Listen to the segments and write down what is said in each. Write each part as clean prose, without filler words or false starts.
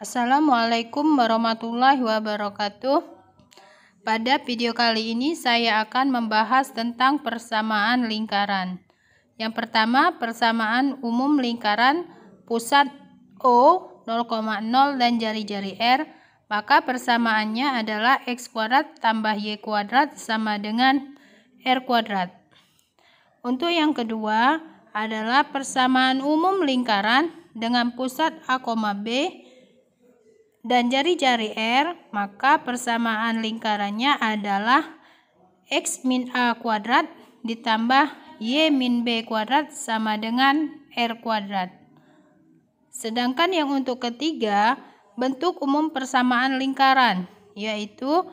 Assalamualaikum warahmatullahi wabarakatuh. Pada video kali ini saya akan membahas tentang persamaan lingkaran. Yang pertama, persamaan umum lingkaran pusat O 0,0 dan jari-jari R, maka persamaannya adalah X kuadrat tambah Y kuadrat sama dengan R kuadrat. Untuk yang kedua adalah persamaan umum lingkaran dengan pusat A, B dan jari-jari R, maka persamaan lingkarannya adalah X min A kuadrat ditambah Y min B kuadrat sama dengan R kuadrat. Sedangkan yang untuk ketiga, bentuk umum persamaan lingkaran, yaitu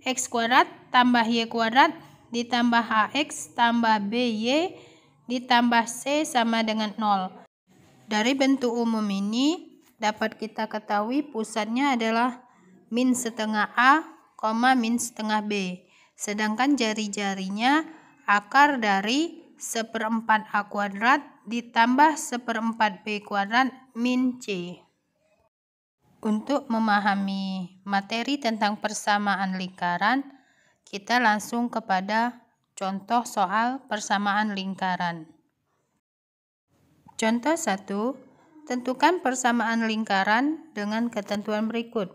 X kuadrat tambah Y kuadrat ditambah AX tambah BY ditambah C sama dengan 0. Dari bentuk umum ini dapat kita ketahui pusatnya adalah min setengah A, min setengah B. Sedangkan jari-jarinya akar dari 1/4 A kuadrat ditambah 1/4 B kuadrat min C. Untuk memahami materi tentang persamaan lingkaran, kita langsung kepada contoh soal persamaan lingkaran. Contoh 1, tentukan persamaan lingkaran dengan ketentuan berikut.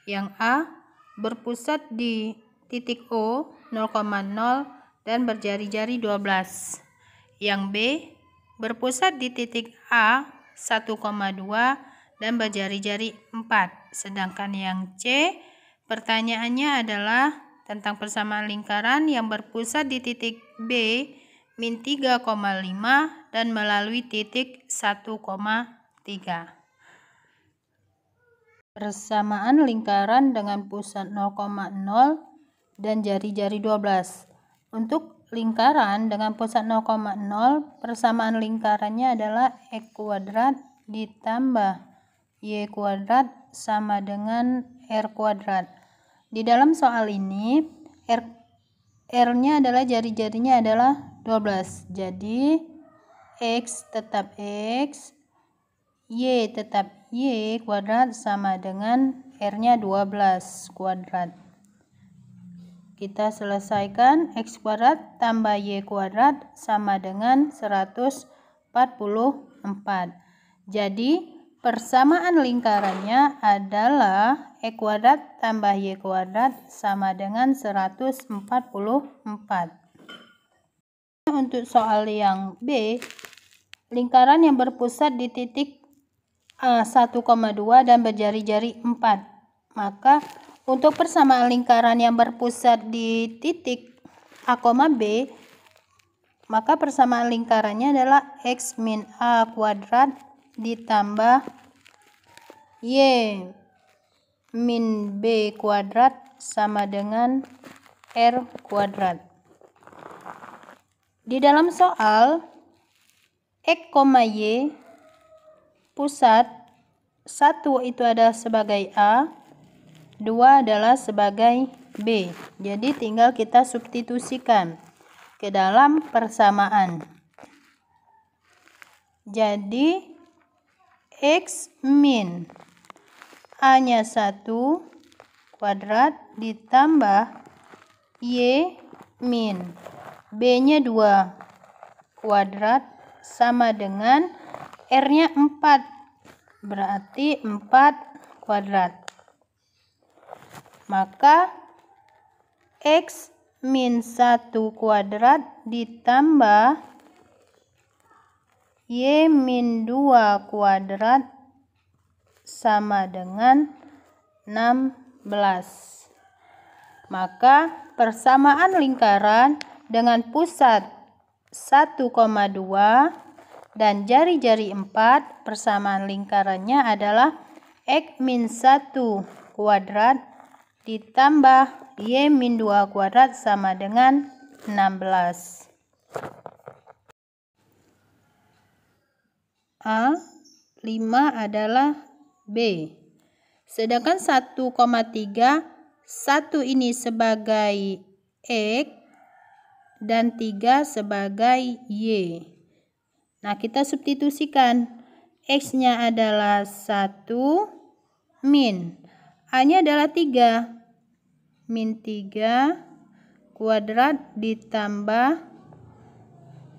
Yang A berpusat di titik O 0,0 dan berjari-jari 12. Yang B berpusat di titik A 1,2 dan berjari-jari 4. Sedangkan yang C, pertanyaannya adalah tentang persamaan lingkaran yang berpusat di titik B min 3,5 dan melalui titik 1,3. Persamaan lingkaran dengan pusat 0,0 dan jari-jari 12. Untuk lingkaran dengan pusat 0,0, persamaan lingkarannya adalah X kuadrat ditambah Y kuadrat sama dengan R kuadrat. Di dalam soal ini, R-nya adalah jari-jarinya adalah 12. Jadi, X tetap X, Y tetap Y kuadrat sama dengan R-nya 12 kuadrat. Kita selesaikan, X kuadrat tambah Y kuadrat sama dengan 144. Jadi, persamaan lingkarannya adalah X kuadrat tambah Y kuadrat sama dengan 144. Untuk soal yang B, lingkaran yang berpusat di titik A 1,2 dan berjari-jari 4. Maka untuk persamaan lingkaran yang berpusat di titik A, B, maka persamaan lingkarannya adalah X min A kuadrat ditambah Y min B kuadrat sama dengan R kuadrat. Di dalam soal X, Y pusat 1 itu adalah sebagai A, 2 adalah sebagai B. Jadi tinggal kita substitusikan ke dalam persamaan. Jadi X min A-nya 1 kuadrat ditambah Y min B-nya 2 kuadrat sama dengan R-nya 4. Berarti 4 kuadrat. Maka X min 1 kuadrat ditambah Y min 2 kuadrat sama dengan 16. Maka persamaan lingkaran dengan pusat 1,2 dan jari-jari 4, persamaan lingkarannya adalah X min 1 kuadrat ditambah Y min 2 kuadrat sama dengan 16. A 5 adalah B. Sedangkan 1,3, 1 ini sebagai X dan 3 sebagai Y. Nah, kita substitusikan. X-nya adalah 1, min. A-nya adalah 3. Min 3 kuadrat ditambah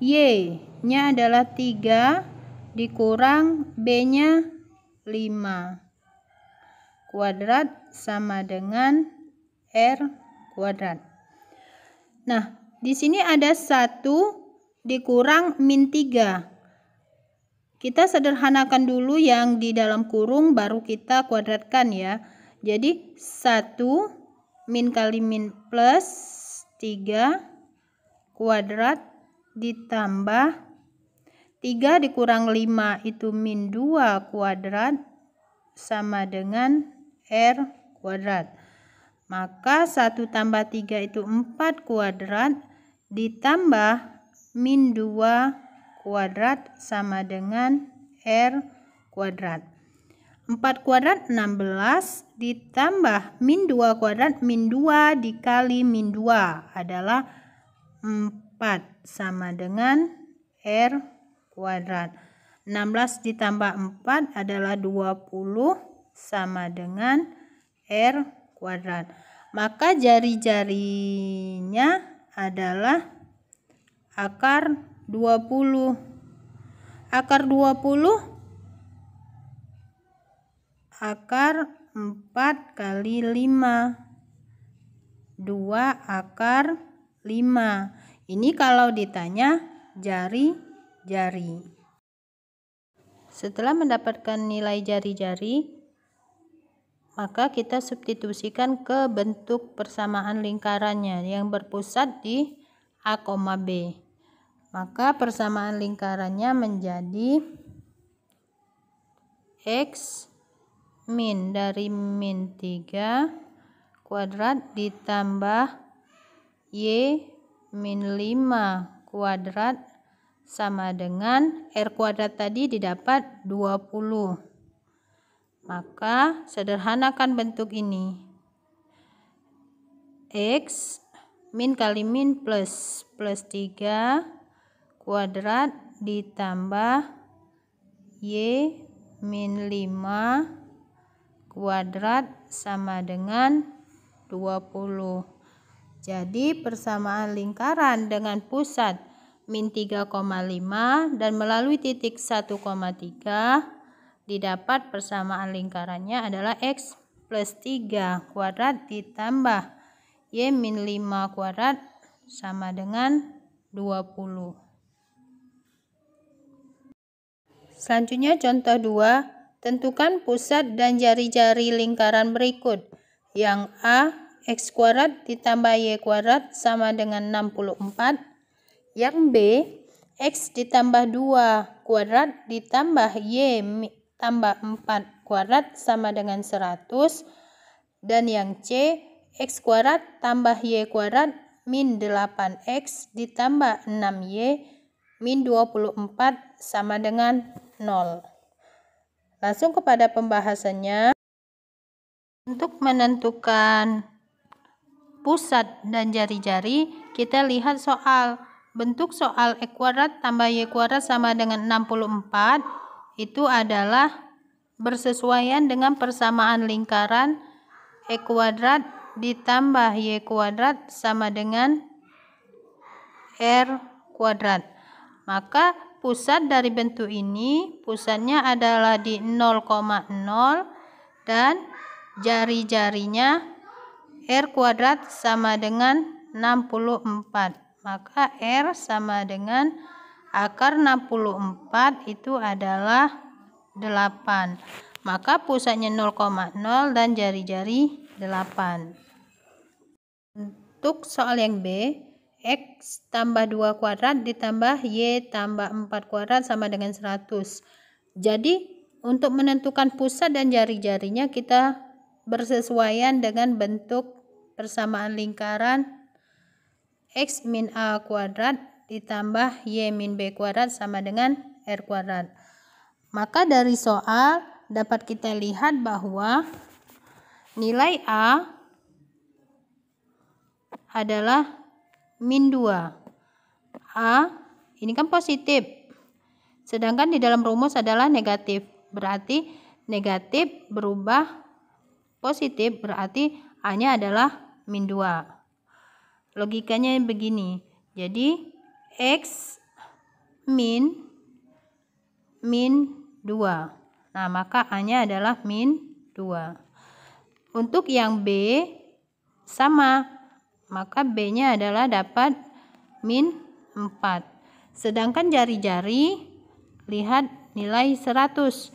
Y-nya adalah 3 dikurang B-nya 5 kuadrat sama dengan R kuadrat. Nah, di sini ada 1 dikurang min 3. Kita sederhanakan dulu yang di dalam kurung baru kita kuadratkan ya. Jadi 1 min kali min plus 3 kuadrat ditambah 3 dikurang 5 itu min 2 kuadrat sama dengan R kuadrat. Maka 1 tambah 3 itu 4 kuadrat ditambah min 2 kuadrat sama dengan R kuadrat. 4 kuadrat 16 ditambah min 2 kuadrat, min 2 dikali min 2 adalah 4 sama dengan R kuadrat. 16 ditambah 4 adalah 20 sama dengan R kuadrat. Maka jari-jarinya adalah akar 20. Akar 20 akar 4 kali 5. 2 akar 5. Ini kalau ditanya jari-jari. Setelah mendapatkan nilai jari-jari, maka kita substitusikan ke bentuk persamaan lingkarannya yang berpusat di A, B. Maka persamaan lingkarannya menjadi X min dari min 3 kuadrat ditambah Y min 5 kuadrat sama dengan R kuadrat tadi didapat 20. Maka sederhanakan bentuk ini. X min kali min plus 3 kuadrat ditambah Y min 5 kuadrat sama dengan 20. Jadi persamaan lingkaran dengan pusat min 3,5 dan melalui titik 1,3 didapat persamaan lingkarannya adalah X plus 3 kuadrat ditambah Y min 5 kuadrat sama dengan 20. Selanjutnya contoh 2, tentukan pusat dan jari-jari lingkaran berikut. Yang A, X kuadrat ditambah Y kuadrat sama dengan 64. Yang B, X ditambah 2 kuadrat ditambah Y tambah 4 kuadrat sama dengan 100. Dan yang C, X kuadrat tambah Y kuadrat min 8X ditambah 6Y min 24 sama dengan 0. Langsung kepada pembahasannya. Untuk menentukan pusat dan jari-jari, kita lihat soal. Bentuk soal X kuadrat tambah Y kuadrat sama dengan 64 itu adalah bersesuaian dengan persamaan lingkaran X kuadrat ditambah Y kuadrat sama dengan R kuadrat. Maka pusat dari bentuk ini, pusatnya adalah di 0,0 dan jari-jarinya R kuadrat sama dengan 64. Maka R sama dengan akar 64 itu adalah 8. Maka pusatnya 0,0 dan jari-jari 8. Untuk soal yang B, X tambah 2 kuadrat ditambah Y tambah 4 kuadrat sama dengan 100. Jadi untuk menentukan pusat dan jari-jarinya kita bersesuaian dengan bentuk persamaan lingkaran X min A kuadrat ditambah Y min B kuadrat sama dengan R kuadrat. Maka dari soal dapat kita lihat bahwa nilai A adalah min 2. A ini kan positif. Sedangkan di dalam rumus adalah negatif. Berarti negatif berubah positif, berarti A-nya adalah min 2. Logikanya begini. Jadi X min 2. Nah, maka A-nya adalah min 2. Untuk yang B sama, maka B-nya adalah dapat min 4. Sedangkan jari-jari, lihat nilai 100.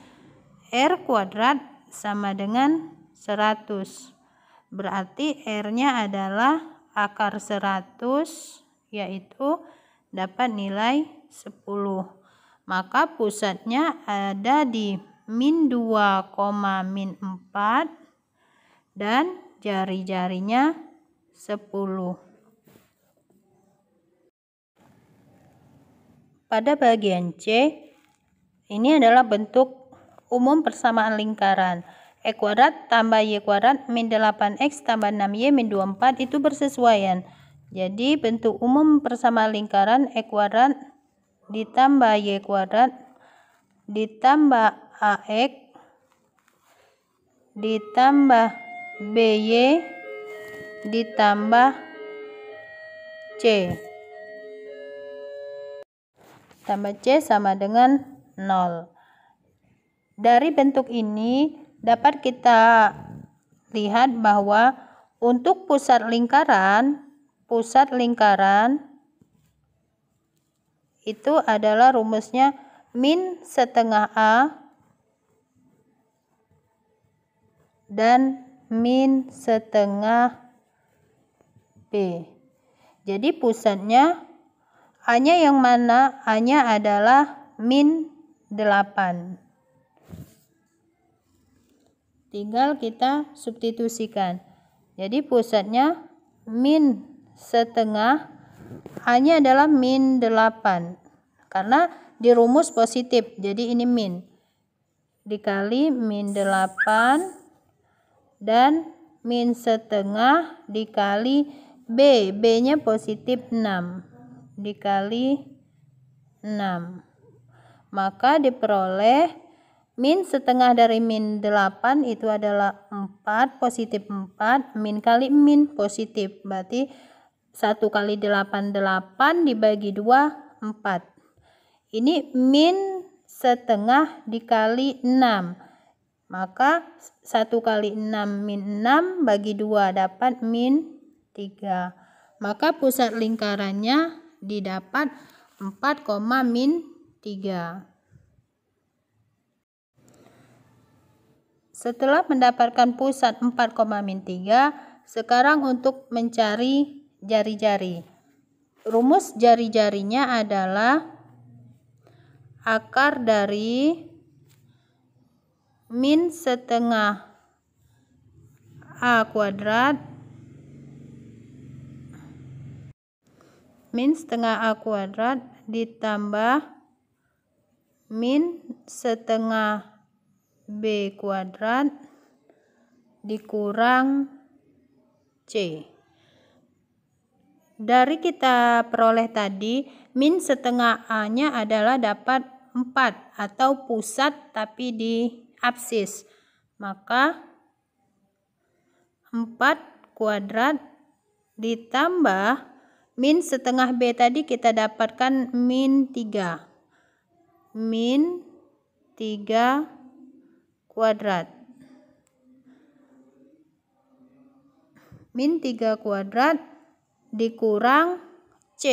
R kuadrat sama dengan 100. Berarti R-nya adalah akar 100, yaitu dapat nilai 10. Maka pusatnya ada di min 2, min 4 dan jari-jarinya 10. Pada bagian C, ini adalah bentuk umum persamaan lingkaran. E kuadrat tambah Y kuadrat min 8X tambah 6Y min 24 itu bersesuaian. Jadi bentuk umum persamaan lingkaran E kuadrat ditambah Y kuadrat ditambah AX ditambah BY ditambah C. Tambah C sama dengan 0. Dari bentuk ini dapat kita lihat bahwa untuk pusat lingkaran itu adalah rumusnya min setengah A dan min setengah B. Jadi pusatnya A-nya yang mana? A-nya adalah min 8. Tinggal kita substitusikan. Jadi pusatnya min setengah, A-nya adalah min 8. Karena di rumus positif, jadi ini min. Dikali min 8 dan min setengah dikali B. B-nya positif 6. Dikali 6. Maka diperoleh min setengah dari min 8 itu adalah 4, positif 4, min kali min positif, berarti 1 kali 8, 8 dibagi 2, 4. Ini min setengah dikali 6, maka 1 kali 6 min 6 bagi 2 dapat min 3. Maka pusat lingkarannya didapat 4, min 3. Setelah mendapatkan pusat 4, min 3, sekarang untuk mencari jari-jari. Rumus jari-jarinya adalah akar dari min setengah A kuadrat ditambah min setengah B kuadrat dikurang C. Dari kita peroleh tadi, min setengah A-nya adalah dapat 4 atau pusat tapi di absis. Maka 4 kuadrat ditambah min setengah B tadi kita dapatkan min 3. Min 3 kuadrat. Min 3 kuadrat dikurang C,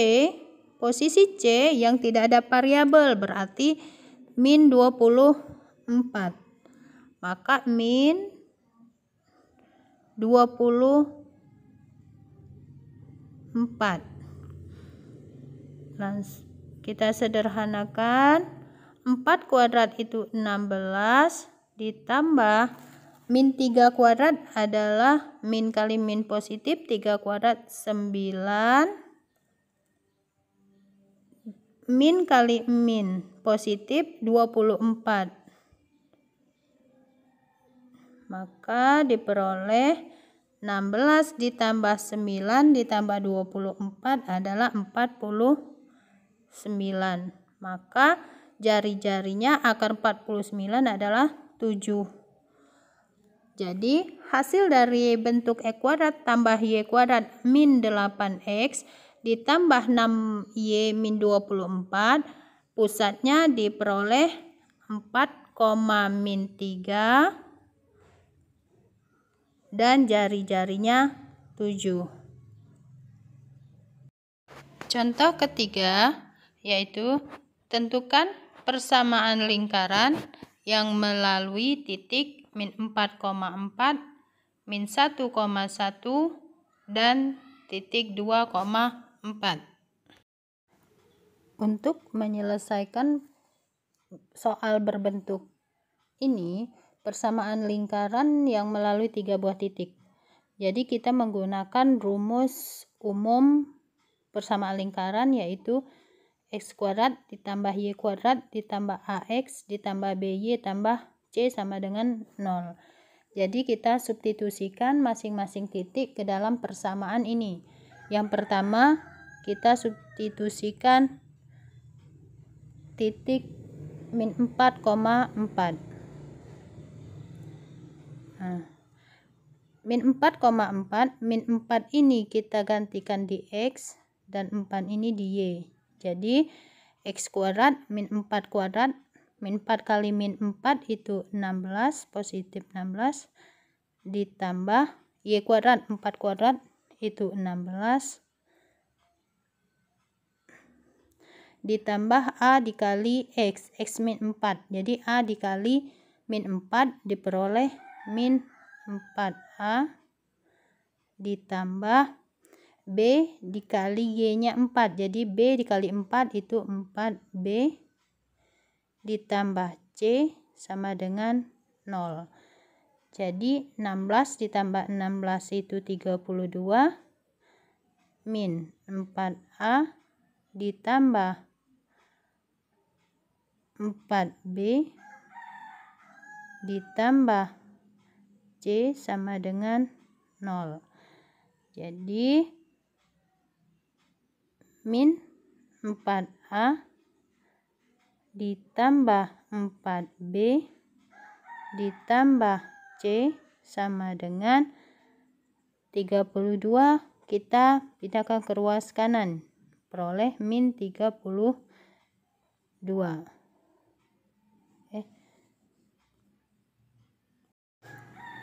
posisi C yang tidak ada variabel berarti min 24. Maka min 24. Kita sederhanakan, 4 kuadrat itu 16 ditambah min 3 kuadrat adalah min kali min positif, 3 kuadrat 9, min kali min positif 24. Maka diperoleh 16 ditambah 9 ditambah 24 adalah 49. Maka jari-jarinya akar 49 adalah 7. Jadi hasil dari bentuk x kuadrat tambah y kuadrat min 8x ditambah 6y min 24, pusatnya diperoleh 4, min 3 dan jari-jarinya 7. Contoh ketiga yaitu tentukan persamaan lingkaran yang melalui titik min 4,4, min 1,1, dan titik 2,4. Untuk menyelesaikan soal berbentuk ini, persamaan lingkaran yang melalui 3 buah titik. Jadi kita menggunakan rumus umum persamaan lingkaran yaitu x kuadrat ditambah y kuadrat ditambah ax ditambah by tambah c sama dengan 0. Jadi kita substitusikan masing-masing titik ke dalam persamaan ini. Yang pertama kita substitusikan titik min 4,4. Min 4,4, min 4 ini kita gantikan di x dan 4 ini di y. Jadi x kuadrat min 4 kuadrat, min 4 kali min 4 itu 16, positif 16, ditambah y kuadrat 4 kuadrat itu 16, ditambah a dikali x min 4. Jadi a dikali min 4 diperoleh min 4a ditambah b dikali y-nya 4. Jadi b dikali 4 itu 4b ditambah c sama dengan 0. Jadi 16 ditambah 16 itu 32 min 4a ditambah 4b ditambah c sama dengan 0. Jadi min 4a ditambah 4b ditambah c sama dengan 32. Kita pindahkan ke ruas kanan, peroleh min 32.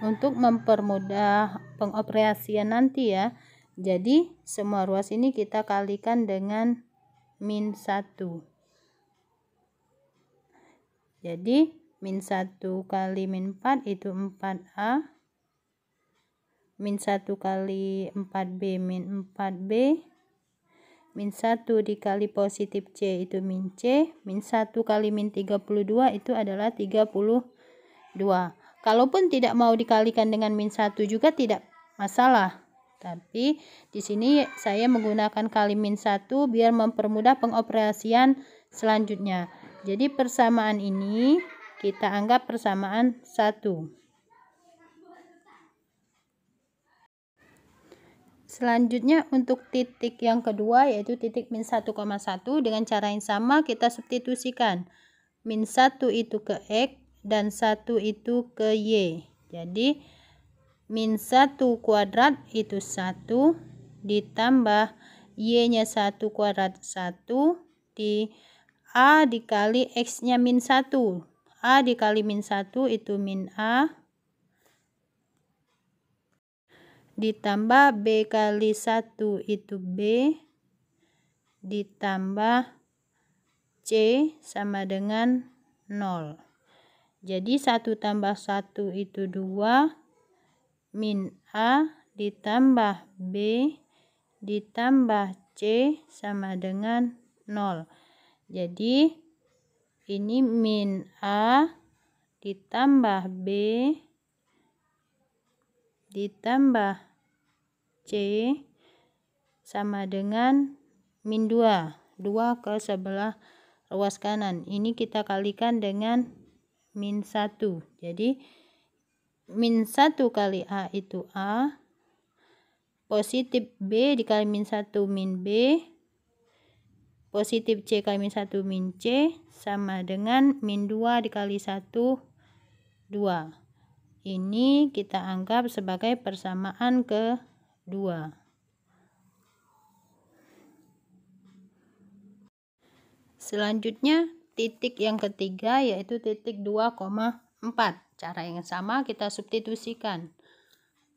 Untuk mempermudah pengoperasian nanti ya, jadi semua ruas ini kita kalikan dengan min 1. Jadi min 1 kali min 4 itu 4a, min 1 kali 4b min 4b, min 1 dikali positif c itu min c, min 1 kali min 32 itu adalah 32. Kalaupun tidak mau dikalikan dengan min 1 juga tidak masalah. Tapi di sini saya menggunakan kali min 1 biar mempermudah pengoperasian selanjutnya. Jadi persamaan ini kita anggap persamaan 1. Selanjutnya untuk titik yang kedua yaitu titik min 1,1, dengan cara yang sama kita substitusikan. Min 1 itu ke x dan 1 itu ke y. Jadi min 1 kuadrat itu 1 ditambah y-nya 1 kuadrat 1 di a dikali x-nya min 1. A dikali min 1 itu min a ditambah b kali 1 itu b ditambah c sama dengan 0. Jadi 1 tambah 1 itu 2 min a ditambah b ditambah c sama dengan 0. Jadi ini min a ditambah b ditambah c sama dengan min 2. 2 ke sebelah ruas kanan. Ini kita kalikan dengan min 1. Jadi min 1 kali a itu a, positif b dikali min 1 min b, positif c kali min 1 min c sama dengan min 2 dikali 1 2. Ini kita anggap sebagai persamaan kedua. Selanjutnya titik yang ketiga yaitu titik 2,4. Cara yang sama kita substitusikan.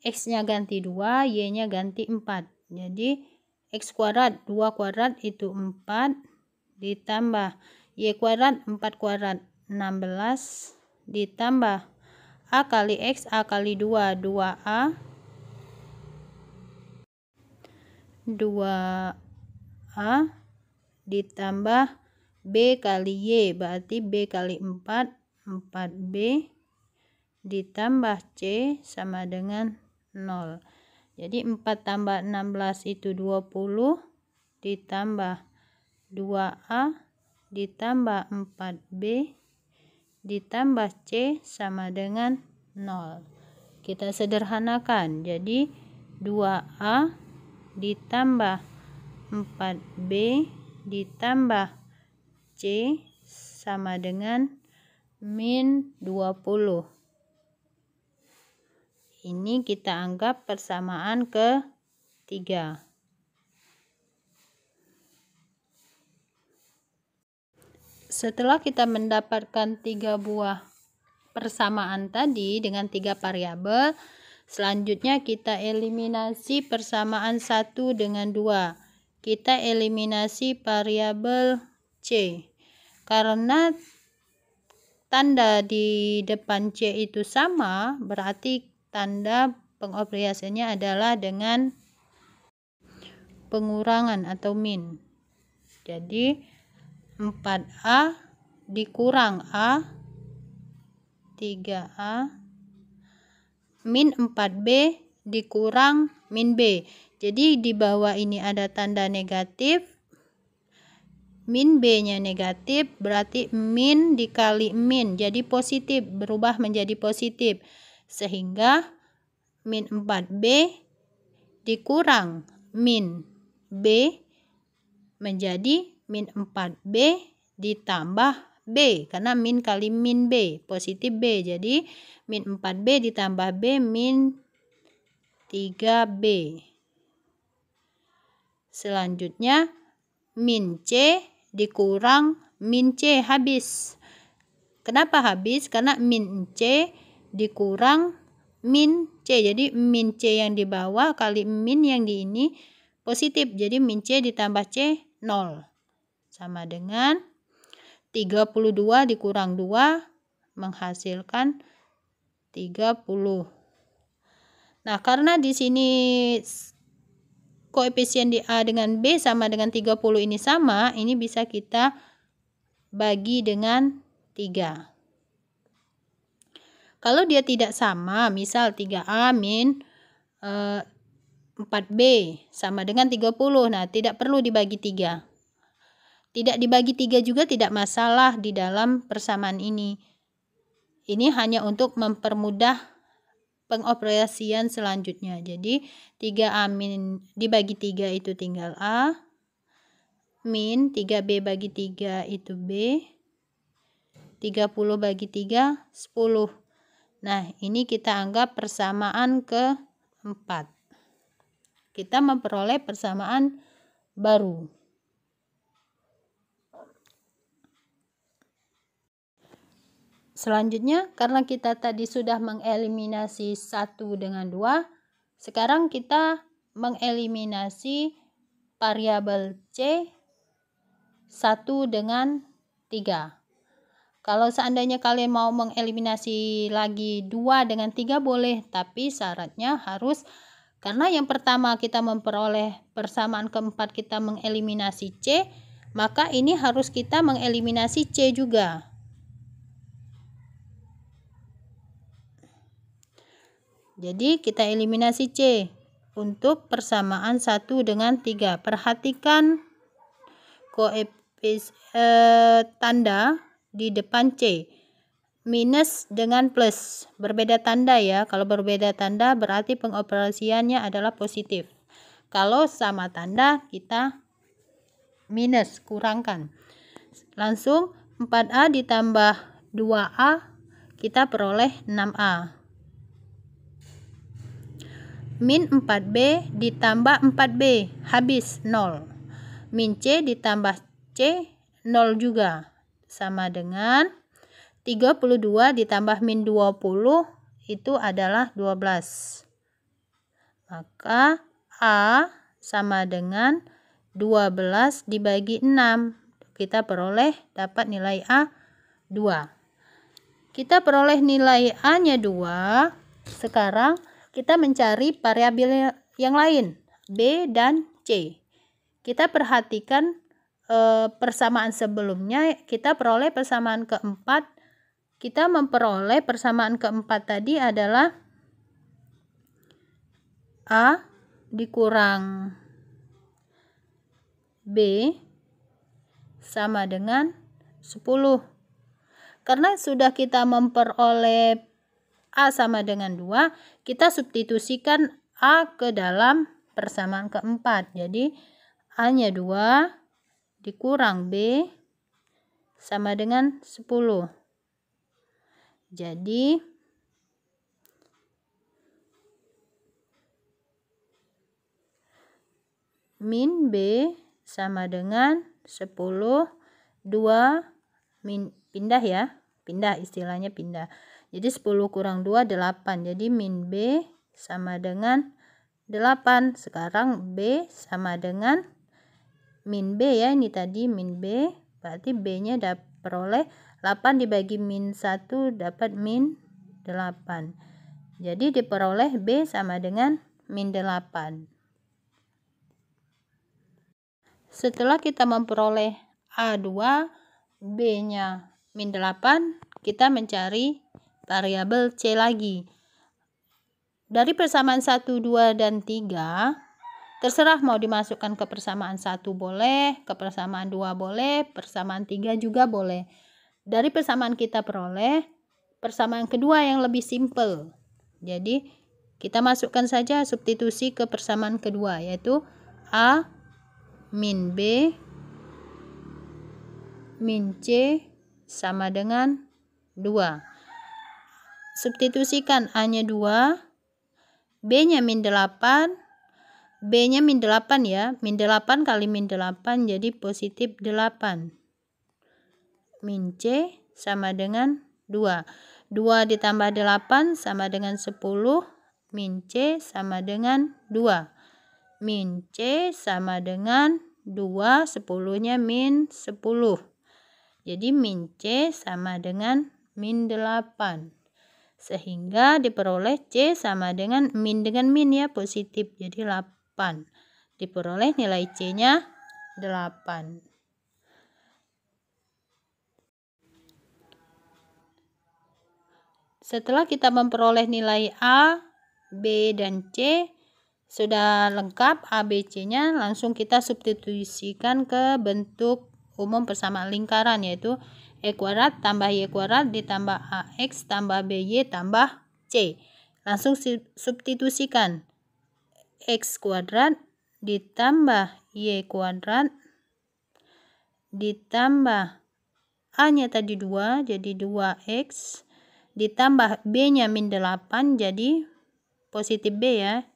X-nya ganti 2, Y-nya ganti 4. Jadi X kuadrat 2 kuadrat itu 4 ditambah Y kuadrat 4 kuadrat 16 ditambah A kali X, A kali 2, 2A 2A ditambah B kali Y, berarti B kali 4, 4B ditambah C sama dengan 0. Jadi 4 tambah 16 itu 20 ditambah 2A ditambah 4B ditambah C sama dengan 0. Kita sederhanakan, jadi 2A ditambah 4B ditambah C sama dengan min 20. Ini kita anggap persamaan ketiga. Setelah kita mendapatkan 3 buah persamaan tadi dengan 3 variabel, selanjutnya kita eliminasi persamaan 1 dengan 2. Kita eliminasi variabel C. Karena tanda di depan C itu sama, berarti tanda pengoperasiannya adalah dengan pengurangan atau min. Jadi 4A dikurang A 3A min 4B dikurang min B. Jadi di bawah ini ada tanda negatif, min B nya negatif, berarti min dikali min jadi positif, berubah menjadi positif, sehingga min 4B dikurang min B menjadi min 4B ditambah B, karena min kali min B, positif B, jadi min 4B ditambah B min 3B. Selanjutnya min C dikurang min C habis. Kenapa habis? Karena min C dikurang min C, jadi min C yang di bawah kali min yang di ini positif, jadi min C ditambah C 0 sama dengan 32 dikurang 2 menghasilkan 30. Nah, karena di sini koefisien di A dengan B sama dengan 30 ini sama, ini bisa kita bagi dengan 3. Kalau dia tidak sama, misal 3A min 4B sama dengan 30, nah tidak perlu dibagi 3. Tidak dibagi 3 juga tidak masalah di dalam persamaan ini. Ini hanya untuk mempermudah pengoperasian selanjutnya. Jadi 3A min dibagi 3 itu tinggal A, min 3B bagi 3 itu B, 30 bagi 3, 10. Nah, ini kita anggap persamaan keempat. Kita memperoleh persamaan baru. Selanjutnya, karena kita tadi sudah mengeliminasi 1 dengan 2, sekarang kita mengeliminasi variabel C 1 dengan 3. Kalau seandainya kalian mau mengeliminasi lagi 2 dengan 3 boleh, tapi syaratnya harus, karena yang pertama kita memperoleh persamaan keempat kita mengeliminasi C, maka ini harus kita mengeliminasi C juga. Jadi kita eliminasi C untuk persamaan 1 dengan 3. Perhatikan tanda di depan C. Minus dengan plus. Berbeda tanda ya. Kalau berbeda tanda berarti pengoperasiannya adalah positif. Kalau sama tanda kita minus, kurangkan. Langsung 4A ditambah 2A kita peroleh 6A. min 4B ditambah 4B, habis 0. Min C ditambah C, 0 juga. Sama dengan 32 ditambah min 20, itu adalah 12. Maka A sama dengan 12 dibagi 6. Kita peroleh dapat nilai A 2. Kita peroleh nilai A-nya 2. Sekarang kita mencari variabel yang lain, B dan C. Kita perhatikan persamaan sebelumnya, kita peroleh persamaan keempat. Kita memperoleh persamaan keempat tadi adalah A dikurang B sama dengan 10. Karena sudah kita memperoleh A sama dengan 2, kita substitusikan A ke dalam persamaan keempat. Jadi A-nya 2 dikurang B sama dengan 10. Jadi min B sama dengan 10, 2 min, pindah ya, pindah, istilahnya pindah. Jadi 10 kurang 2, 8. Jadi min B sama dengan 8. Sekarang B sama dengan min B ya, ini tadi min B, berarti B-nya peroleh 8 dibagi min 1 dapat min 8. Jadi diperoleh B sama dengan min 8. Setelah kita memperoleh A2, B-nya min 8, kita mencari variabel C lagi. Dari persamaan 1, 2, dan 3, terserah mau dimasukkan ke persamaan 1 boleh, ke persamaan 2 boleh, persamaan 3 juga boleh. Dari persamaan kita peroleh persamaan kedua yang lebih simple. Jadi kita masukkan saja substitusi ke persamaan kedua, yaitu A min B min C sama dengan 2. Substitusikan A-nya 2, B-nya min 8, B-nya min 8 ya, min 8 kali min 8 jadi positif 8. Min C sama dengan 2. 2 ditambah 8 sama dengan 10, min C sama dengan 2. Min C sama dengan 2, 10-nya min 10. Jadi min C sama dengan min 8. Sehingga diperoleh C sama dengan min ya, positif, jadi 8. Diperoleh nilai C-nya 8. Setelah kita memperoleh nilai A, B, dan C sudah lengkap A, B, C-nya, langsung kita substitusikan ke bentuk umum persamaan lingkaran, yaitu E kuadrat tambah Y kuadrat ditambah AX tambah BY tambah C. Langsung substitusikan. X kuadrat ditambah Y kuadrat ditambah A-nya tadi 2 jadi 2X ditambah B-nya min 8 jadi positif B ya.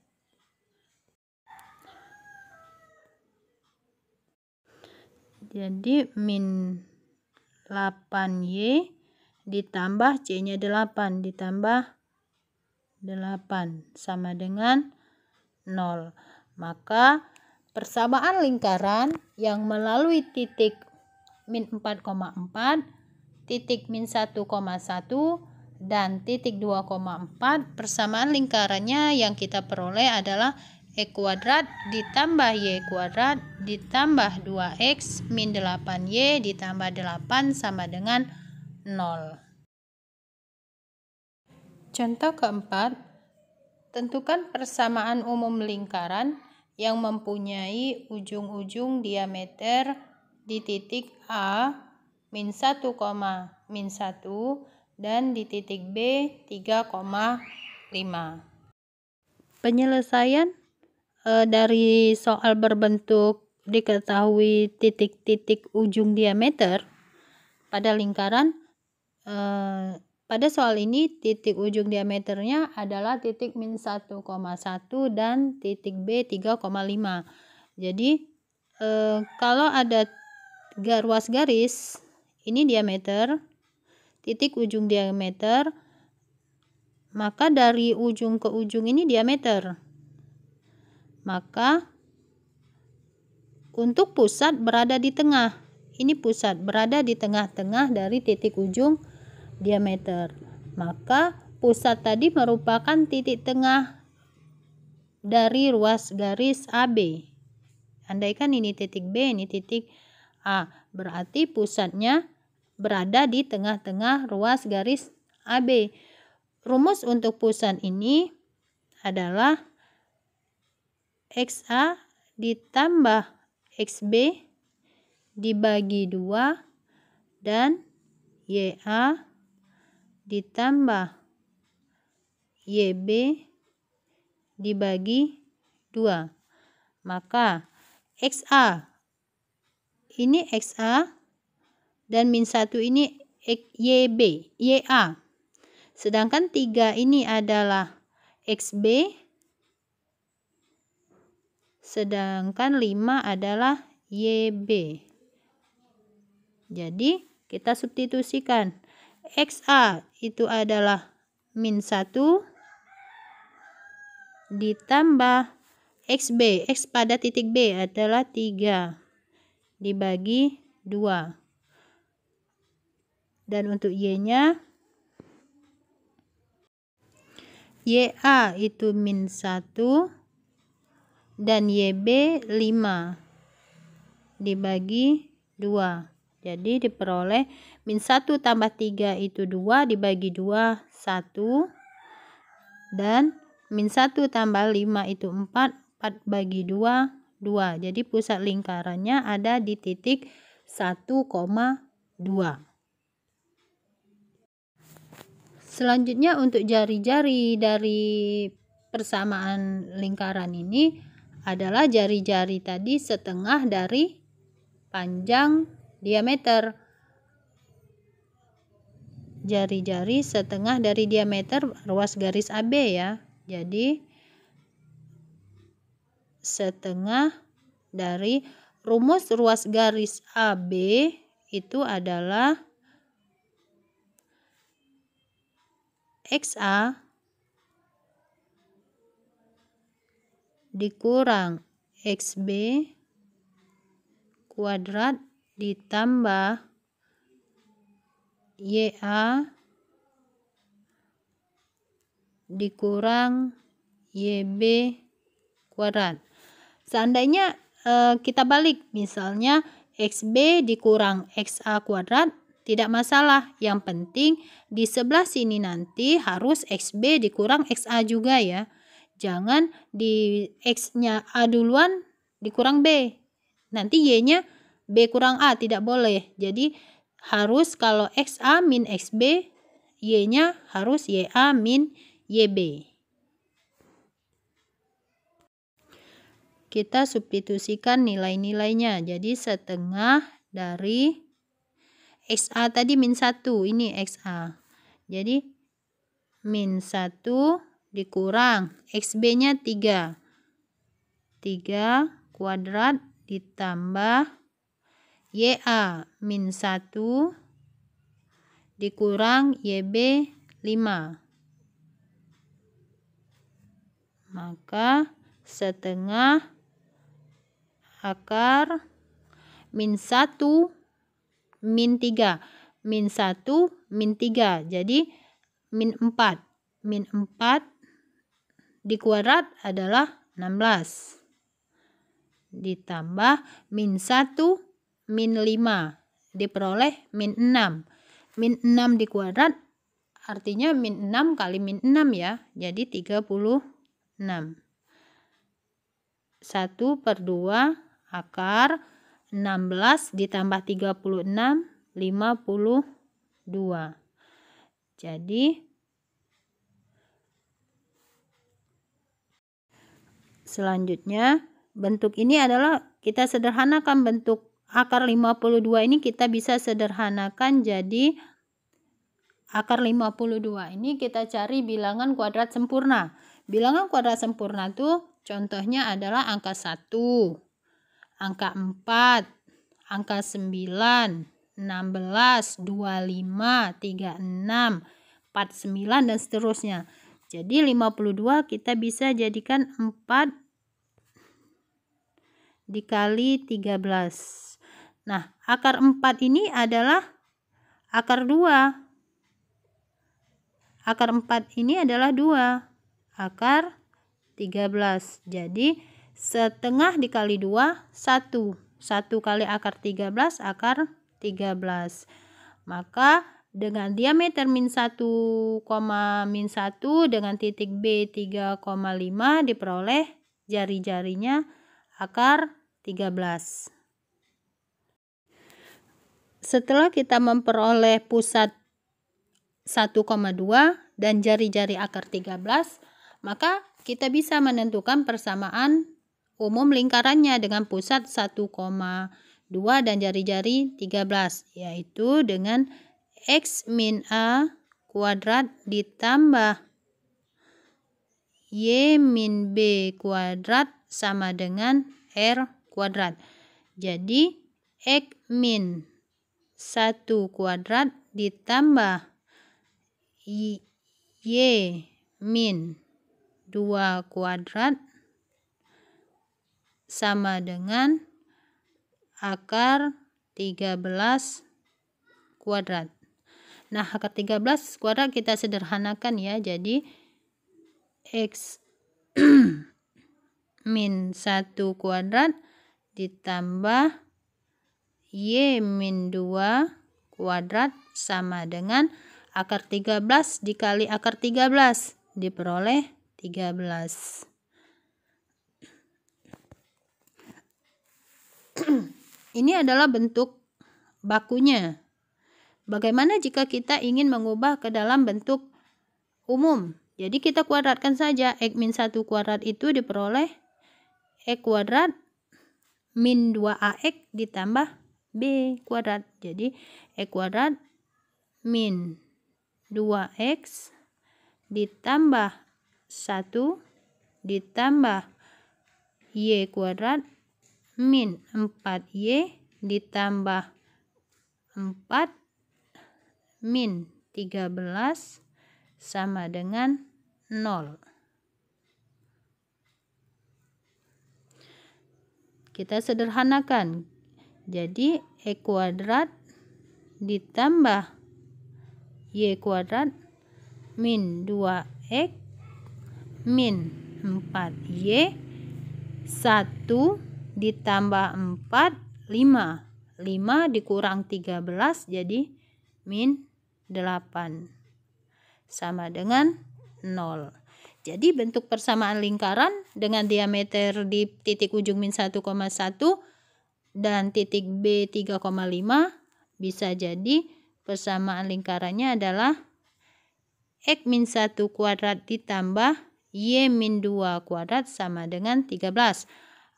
Jadi min 8Y ditambah C-nya 8 ditambah 8 sama dengan 0. Maka persamaan lingkaran yang melalui titik min 4,4, titik min 1,1, dan titik 2,4, persamaan lingkarannya yang kita peroleh adalah E kuadrat ditambah Y kuadrat ditambah 2X min 8Y ditambah 8 sama dengan 0. Contoh keempat, tentukan persamaan umum lingkaran yang mempunyai ujung-ujung diameter di titik A min 1, min 1 dan di titik B 3,5. Penyelesaian dari soal berbentuk diketahui titik-titik ujung diameter pada lingkaran pada soal ini titik ujung diameternya adalah titik min 1,1 dan titik B 3,5. Jadi kalau ada ruas garis, ini diameter, titik ujung diameter, maka dari ujung ke ujung ini diameter. Maka untuk pusat berada di tengah. Ini pusat berada di tengah-tengah dari titik ujung diameter. Maka pusat tadi merupakan titik tengah dari ruas garis AB. Andaikan ini titik B, ini titik A, berarti pusatnya berada di tengah-tengah ruas garis AB. Rumus untuk pusat ini adalah XA ditambah XB dibagi 2 dan YA ditambah YB dibagi 2. Maka XA ini XA dan min 1 ini YA. Sedangkan 3 ini adalah XB, sedangkan 5 adalah YB. Jadi kita substitusikan. XA itu adalah min 1 ditambah XB, X pada titik B adalah 3 dibagi 2. Dan untuk Y-nya, YA itu min 1 dan YB 5 dibagi 2. Jadi diperoleh min 1 tambah 3 itu 2 dibagi 2 1. Dan min 1 tambah 5 itu 4. 4 bagi 2 2. Jadi pusat lingkarannya ada di titik 1,2. Selanjutnya untuk jari-jari dari persamaan lingkaran ini adalah jari-jari tadi setengah dari panjang diameter. Jari-jari setengah dari diameter ruas garis AB ya. Jadi setengah dari rumus ruas garis AB itu adalah XA dikurang XB kuadrat ditambah YA dikurang YB kuadrat. Seandainya kita balik, misalnya XB dikurang XA kuadrat, tidak masalah. Yang penting di sebelah sini nanti harus XB dikurang XA juga ya. Jangan di X-nya A duluan dikurang B. Nanti Y-nya B kurang A, tidak boleh. Jadi harus kalau XA min XB, Y-nya harus YA min YB. Kita substitusikan nilai-nilainya. Jadi setengah dari XA tadi min 1, ini XA. Jadi min 1 dikurang XB-nya 3. 3 kuadrat ditambah YA min 1 dikurang YB 5. Maka setengah akar min 1 min 3. Min 1 min 3. Jadi min 4. Min 4 dikuadrat adalah 16. Ditambah min 1 min 5. Diperoleh min 6. Min 6 dikuadrat artinya min 6 kali min 6 ya. Jadi 36. 1/2 akar 16 ditambah 36 52. Jadi selanjutnya bentuk ini adalah kita sederhanakan bentuk akar 52 ini, kita bisa sederhanakan jadi akar 52 ini kita cari bilangan kuadrat sempurna. Bilangan kuadrat sempurna tuh contohnya adalah angka 1, angka 4, angka 9, 16, 25, 36, 49 dan seterusnya. Jadi 52 kita bisa jadikan 4 dikali 13. Nah, akar 4 ini adalah akar 2. Akar 4 ini adalah 2. Akar 13. Jadi setengah dikali 2, 1. 1 kali akar 13, akar 13. Maka dengan diameter min 1, min 1 dengan titik B 3,5 diperoleh jari-jarinya akar 13. Setelah kita memperoleh pusat 1,2 dan jari-jari akar 13, maka kita bisa menentukan persamaan umum lingkarannya dengan pusat 1,2 dan jari-jari 13, yaitu dengan X min A kuadrat ditambah Y min B kuadrat sama dengan R kuadrat. Jadi X min 1 kuadrat ditambah Y min 2 kuadrat sama dengan akar 13 kuadrat. Nah, akar 13 kuadrat kita sederhanakan ya. Jadi X min 1 kuadrat ditambah Y min 2 kuadrat sama dengan akar 13 dikali akar 13 diperoleh 13. Ini adalah bentuk bakunya. Bagaimana jika kita ingin mengubah ke dalam bentuk umum? Jadi kita kuadratkan saja. X min 1 kuadrat itu diperoleh X kuadrat min 2AX ditambah B kuadrat. Jadi X kuadrat min 2X ditambah 1 ditambah Y kuadrat min 4Y ditambah 4 min 13 sama dengan 0. Kita sederhanakan. Jadi X kuadrat ditambah Y kuadrat min 2X min 4Y 1 ditambah 4, 5. 5 dikurang 13 jadi min 8 sama dengan 0. Jadi bentuk persamaan lingkaran dengan diameter di titik ujung min 1,1 dan titik B 3,5 bisa jadi persamaan lingkarannya adalah X min 1 kuadrat ditambah Y min 2 kuadrat sama dengan 13.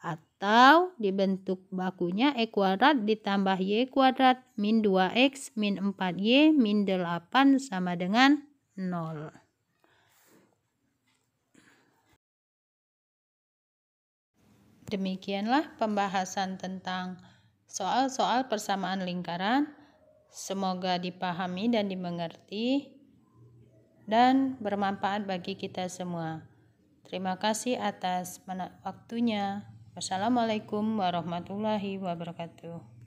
Atau dibentuk bakunya X kuadrat ditambah Y kuadrat min 2X min 4Y min 8 sama dengan 0. Demikianlah pembahasan tentang soal-soal persamaan lingkaran. Semoga dipahami dan dimengerti dan bermanfaat bagi kita semua. Terima kasih atas waktunya. Wassalamualaikum warahmatullahi wabarakatuh.